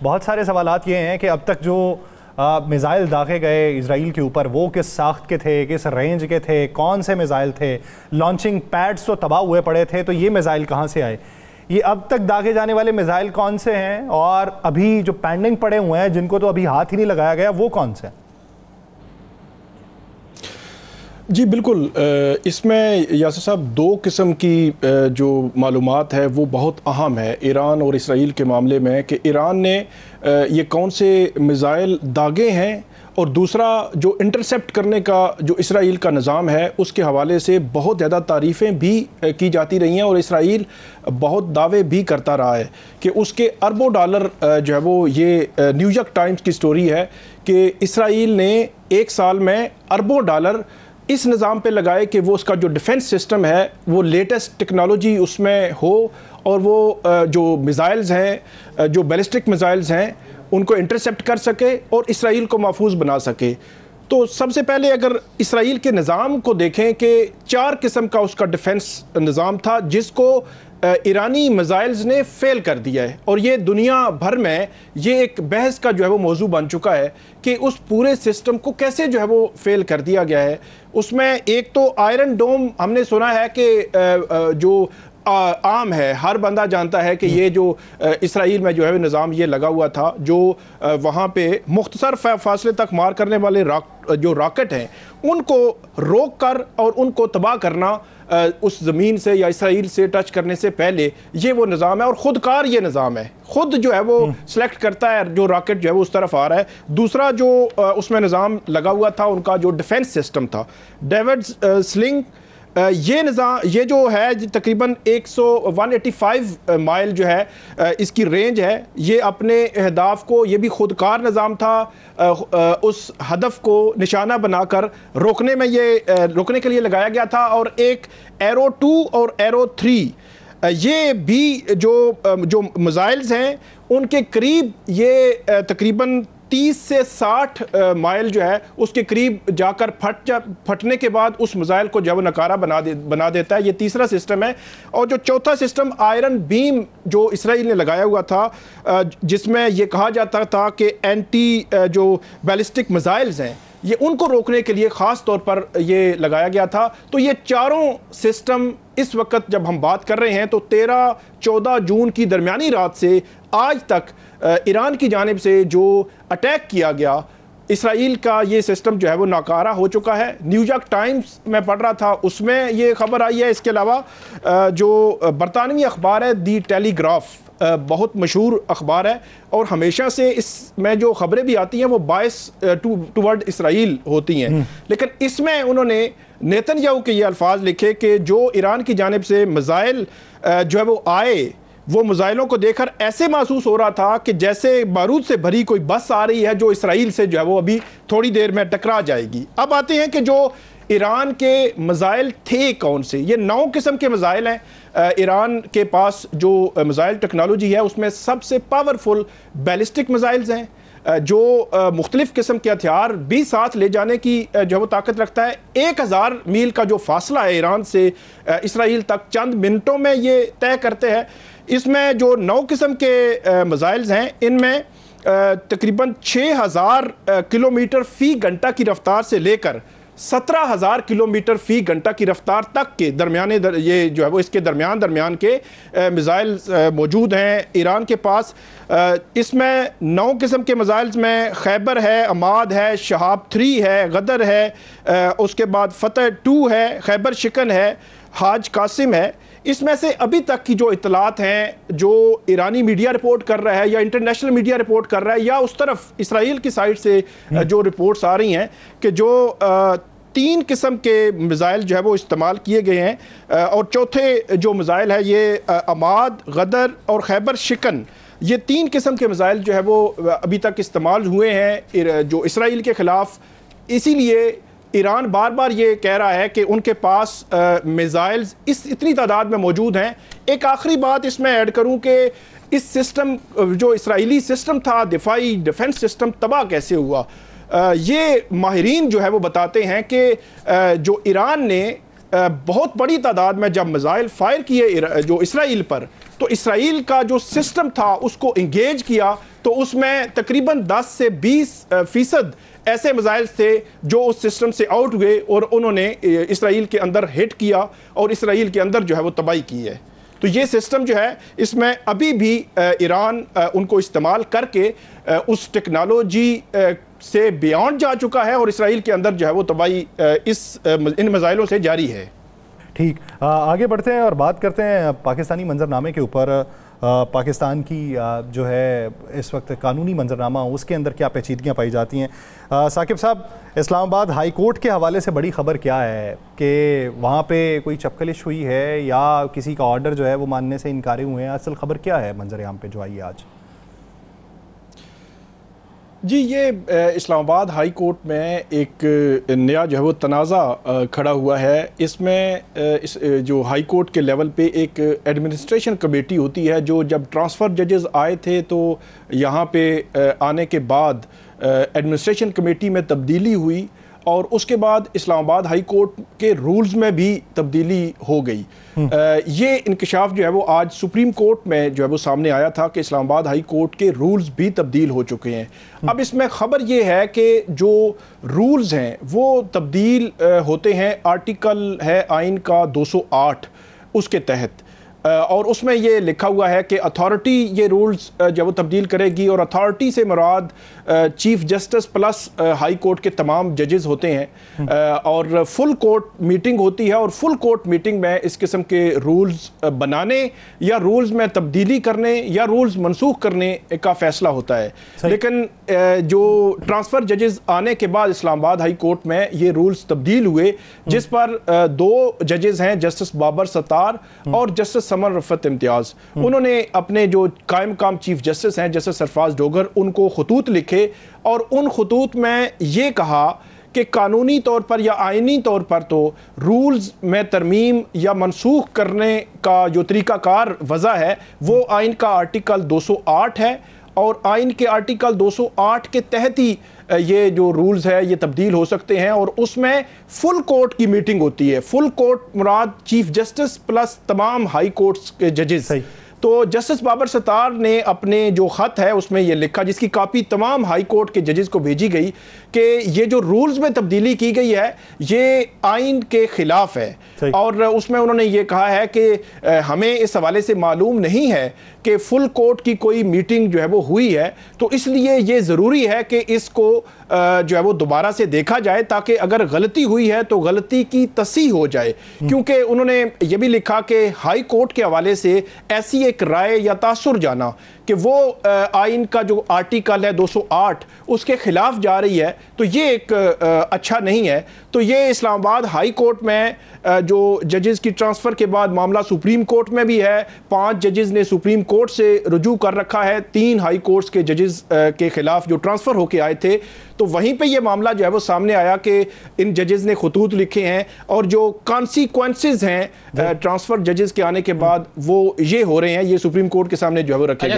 بہت سارے سوالات یہ ہیں کہ اب تک جو میزائل داغے گئے اسرائیل کے اوپر وہ کس ساخت کے تھے, کس رینج کے تھے, کون سے میزائل تھے, لانچنگ پیڈز تو تباہ ہوئے پڑے تھے, تو یہ میزائل کہاں سے آئے, یہ اب تک داغے جانے والے میزائل کون سے ہیں, اور ابھی جو پینڈنگ پڑے ہوئے ہیں جن کو تو ابھی ہاتھ ہی نہیں لگایا گیا وہ کون سے ہیں؟ جی بالکل, اس میں یاسر صاحب دو قسم کی جو معلومات ہے وہ بہت اہم ہے ایران اور اسرائیل کے معاملے میں, کہ ایران نے یہ کون سے میزائل داغے ہیں, اور دوسرا جو انٹرسیپٹ کرنے کا جو اسرائیل کا نظام ہے اس کے حوالے سے بہت زیادہ تعریفیں بھی کی جاتی رہی ہیں, اور اسرائیل بہت دعوے بھی کرتا رہا ہے کہ اس کے اربوں ڈالر جو ہے وہ, یہ نیو یارک ٹائمز کی سٹوری ہے کہ اسرائیل نے ایک سال میں اربوں ڈالر اس نظام پہ لگائے کہ وہ اس کا جو ڈیفنس سسٹم ہے وہ لیٹسٹ ٹیکنالوجی اس میں ہو, اور وہ جو میزائلز ہیں, جو بیلسٹک میزائلز ہیں, ان کو انٹرسیپٹ کر سکے اور اسرائیل کو محفوظ بنا سکے. تو سب سے پہلے اگر اسرائیل کے نظام کو دیکھیں کہ 4 قسم کا اس کا ڈیفنس نظام تھا جس کو ایرانی میزائلز نے فیل کر دیا ہے, اور یہ دنیا بھر میں یہ ایک بحث کا جو ہے وہ موضوع بن چکا ہے کہ اس پورے سسٹم کو کیسے جو ہے وہ فیل کر دیا گیا ہے. اس میں ایک تو آئرن ڈوم ہم نے سنا ہے کہ جو عام ہے, ہر بندہ جانتا ہے کہ یہ جو اسرائیل میں جو ہے نظام یہ لگا ہوا تھا جو وہاں پہ مختصر فاصلے تک مار کرنے والے جو راکٹ ہیں ان کو روک کر اور ان کو تباہ کرنا اس زمین سے یا اسرائیل سے ٹچ کرنے سے پہلے, یہ وہ نظام ہے, اور خود کار یہ نظام ہے, خود جو ہے وہ سلیکٹ کرتا ہے جو راکٹ جو ہے وہ اس طرف آ رہا ہے. دوسرا جو اس میں نظام لگا ہوا تھا ان کا جو ڈیفنس سسٹم تھا ڈیوڈ سلنگ, یہ نظام یہ جو ہے تقریباً 185 مائل جو ہے اس کی رینج ہے, یہ اپنے اہداف کو, یہ بھی خودکار نظام تھا, اس ہدف کو نشانہ بنا کر روکنے کے لیے لگایا گیا تھا. اور ایک ایرو 2 اور ایرو 3 یہ بھی جو میزائلز ہیں ان کے قریب یہ تقریباً 30 سے 60 مائل جو ہے اس کے قریب جا کر پھٹنے کے بعد اس میزائل کو جو ہے وہ نکارہ بنا دیتا ہے. یہ تیسرا سسٹم ہے. اور جو چوتھا سسٹم آئرن بیم جو اسرائیل نے لگایا ہوا تھا, جس میں یہ کہا جاتا تھا کہ اینٹی جو بیلسٹک میزائلز ہیں یہ ان کو روکنے کے لیے خاص طور پر یہ لگایا گیا تھا. تو یہ چاروں سسٹم اس وقت جب ہم بات کر رہے ہیں تو 13-14 جون کی درمیانی رات سے آج تک ایران کی جانب سے جو اٹیک کیا گیا, اسرائیل کا یہ سسٹم جو ہے وہ ناکارہ ہو چکا ہے. نیو یارک ٹائمز میں پڑھ رہا تھا, اس میں یہ خبر آئی ہے. اس کے علاوہ جو برطانوی اخبار ہے دی ٹیلی گراف, بہت مشہور اخبار ہے, اور ہمیشہ سے اس میں جو خبریں بھی آتی ہیں وہ باعث ٹورڈ اسرائیل ہوتی ہیں. لیکن اس میں انہوں نے نیتن یاہو کے یہ الفاظ لکھے کہ جو ایران کی جانب سے میزائل جو ہے وہ آئے, وہ میزائلوں کو دیکھ کر ایسے محسوس ہو رہا تھا کہ جیسے بارود سے بھری کوئی بس آ رہی ہے جو اسرائیل سے جو ہے وہ ابھی تھوڑی دیر میں ٹکرا جائے گی. اب آتے ہیں کہ جو ایران کے میزائل تھے کون سے. یہ 9 قسم کے میزائل ہیں. ایران کے پاس جو میزائل ٹیکنالوجی ہے اس میں سب سے پاورفل بیلسٹک میزائلز ہیں جو مختلف قسم کے ہتھیار بھی ساتھ لے جانے کی جو وہ طاقت رکھتا ہے. 1000 میل کا جو فاصلہ ہے ایران سے اسرائیل تک چند منٹوں میں یہ طے کرتے ہیں. اس میں جو 9 قسم کے میزائلز ہیں ان میں تقریباً 6000 کلومیٹر فی گھنٹہ کی رفتار سے لے کر 17000 کلومیٹر فی گھنٹہ کی رفتار تک کے درمیانے یہ جو ہے وہ اس کے درمیان کے میزائل موجود ہیں ایران کے پاس. اس میں 9 قسم کے میزائلز میں خیبر ہے, عماد ہے, شہاب 3 ہے, غدر ہے, اس کے بعد فتح 2 ہے, خیبر شکن ہے, حاج قاسم ہے. اس میں سے ابھی تک کی جو اطلاعات ہیں جو ایرانی میڈیا رپورٹ کر رہا ہے یا انٹرنیشنل میڈیا رپورٹ کر رہا ہے یا اس طرف اسرائیل کی سائٹ سے جو رپورٹس آ رہی ہیں کہ جو 3 قسم کے میزائل جو ہے وہ استعمال کیے گئے ہیں, اور چوتھے جو میزائل ہے یہ عماد, غدر اور خیبر شکن, یہ 3 قسم کے میزائل جو ہے وہ ابھی تک استعمال ہوئے ہیں جو اسرائیل کے خلاف. اسی لیے ایران بار بار یہ کہہ رہا ہے کہ ان کے پاس میزائلز اتنی تعداد میں موجود ہیں. ایک آخری بات اس میں ایڈ کروں کہ اس سسٹم جو اسرائیلی سسٹم تھا دفاعی ڈیفنس سسٹم تباہ کیسے ہوا. یہ ماہرین جو ہے وہ بتاتے ہیں کہ جو ایران نے بہت بڑی تعداد میں جب میزائل فائر کیے جو اسرائیل پر، تو اسرائیل کا جو سسٹم تھا اس کو انگیج کیا، تو اس میں تقریباً 10 سے 20% ایسے میزائل تھے جو اس سسٹم سے آؤٹ ہوئے اور انہوں نے اسرائیل کے اندر ہٹ کیا اور اسرائیل کے اندر جو ہے وہ تباہی کی ہے۔ تو یہ سسٹم جو ہے اس میں ابھی بھی ایران ان کو استعمال کر کے اس ٹیکنالوجی سے بیانڈ جا چکا ہے اور اسرائیل کے اندر جو ہے وہ تباہی ان میزائلوں سے جاری ہے۔ ٹھیک، آگے بڑھتے ہیں اور بات کرتے ہیں پاکستانی منظرنامے کے اوپر۔ پاکستان کی جو ہے اس وقت قانونی منظرنامہ اس کے اندر کیا پیچیدگیاں پائی جاتی ہیں؟ ثاقب صاحب، اسلام آباد ہائی کورٹ کے حوالے سے بڑی خبر کیا ہے کہ وہاں پہ کوئی چپکلش ہوئی ہے یا کسی کا آرڈر جو ہے وہ ماننے سے انکارے ہوئے ہیں؟ اصل خبر کیا ہے منظر عام پہ جو آئی ہے آج؟ جی، یہ اسلام آباد ہائی کورٹ میں ایک نیا جو ہے وہ تنازع کھڑا ہوا ہے۔ اس میں جو ہائی کورٹ کے لیول پہ ایک ایڈمنسٹریشن کمیٹی ہوتی ہے، جو جب ٹرانسفر ججز آئے تھے تو یہاں پہ آنے کے بعد ایڈمنسٹریشن کمیٹی میں تبدیلی ہوئی اور اس کے بعد اسلام آباد ہائی کورٹ کے رولز میں بھی تبدیلی ہو گئی۔ یہ انکشاف جو ہے وہ آج سپریم کورٹ میں جو ہے وہ سامنے آیا تھا کہ اسلام آباد ہائی کورٹ کے رولز بھی تبدیل ہو چکے ہیں۔ اب اس میں خبر یہ ہے کہ جو رولز ہیں وہ تبدیل ہوتے ہیں، آرٹیکل ہے آئین کا 208 اس کے تحت، اور اس میں یہ لکھا ہوا ہے کہ اتھارٹی یہ رولز جب وہ تبدیل کرے گی، اور اتھارٹی سے مراد chief justice plus high court کے تمام ججز ہوتے ہیں، اور فل کورٹ میٹنگ ہوتی ہے، اور فل کورٹ میٹنگ میں اس قسم کے رولز بنانے یا رولز میں تبدیلی کرنے یا رولز منسوخ کرنے کا فیصلہ ہوتا ہے۔ لیکن جو ٹرانسفر ججز آنے کے بعد اسلام آباد ہائی کورٹ میں یہ رولز تبدیل ہوئے، جس پر 2 ججز ہیں، جسٹس بابر ستار اور جسٹس سمر رفت امتیاز، انہوں نے اپنے جو قائم مقام چیف جسٹس ہیں جسٹس سرفراز ڈوگر، ان کو خطوط لکھے اور ان خطوط میں یہ کہا کہ قانونی طور پر یا آئینی طور پر تو رولز میں ترمیم یا منسوخ کرنے کا جو طریقہ کار وضع ہے وہ آئین کا آرٹیکل 208 ہے، اور آئین کے آرٹیکل 208 کے تحت ہی یہ جو رولز ہے یہ تبدیل ہو سکتے ہیں، اور اس میں فل کورٹ کی میٹنگ ہوتی ہے۔ فل کورٹ مراد چیف جسٹس پلس تمام ہائی کورٹس کے ججز۔ تو جسٹس بابر ستار نے اپنے جو خط ہے اس میں یہ لکھا، جس کی کاپی تمام ہائی کورٹ کے ججز کو بھیجی گئی، کہ یہ جو رولز میں تبدیلی کی گئی ہے یہ آئین کے خلاف ہے، اور اس میں انہوں نے یہ کہا ہے کہ ہمیں اس حوالے سے معلوم نہیں ہے کہ فل کورٹ کی کوئی میٹنگ جو ہے وہ ہوئی ہے، تو اس لیے یہ ضروری ہے کہ اس کو جو ہے وہ دوبارہ سے دیکھا جائے، تاکہ اگر غلطی ہوئی ہے تو غلطی کی تصحیح ہو جائے۔ کیونکہ انہوں نے یہ بھی لکھا کہ ہائی کورٹ کے حوالے سے ایسی ایک رائے یا تاثر جانا کہ وہ آئین کا جو آرٹیکل ہے 208 اس کے خلاف جا رہی ہے، تو یہ ایک اچھا نہیں ہے۔ تو یہ اسلام آباد ہائی کورٹ میں جو ججز کی ٹرانسفر کے بعد معاملہ سپریم کورٹ میں بھی ہے، 5 ججز نے سپریم کورٹ سے رجوع کر رکھا ہے 3 ہائی کورٹس کے ججز کے خلاف جو ٹرانسفر ہو کے آئے تھے، تو وہیں پہ یہ معاملہ جو ہے وہ سامنے آیا کہ ان ججز نے خطوط لکھے ہیں، اور جو کانسیکوینسز ہیں ٹرانسفر ججز کے آنے کے بعد وہ یہ ہو رہے ہیں، یہ سپریم کورٹ کے سامنے جو ہے وہ رکھے گئے ہیں۔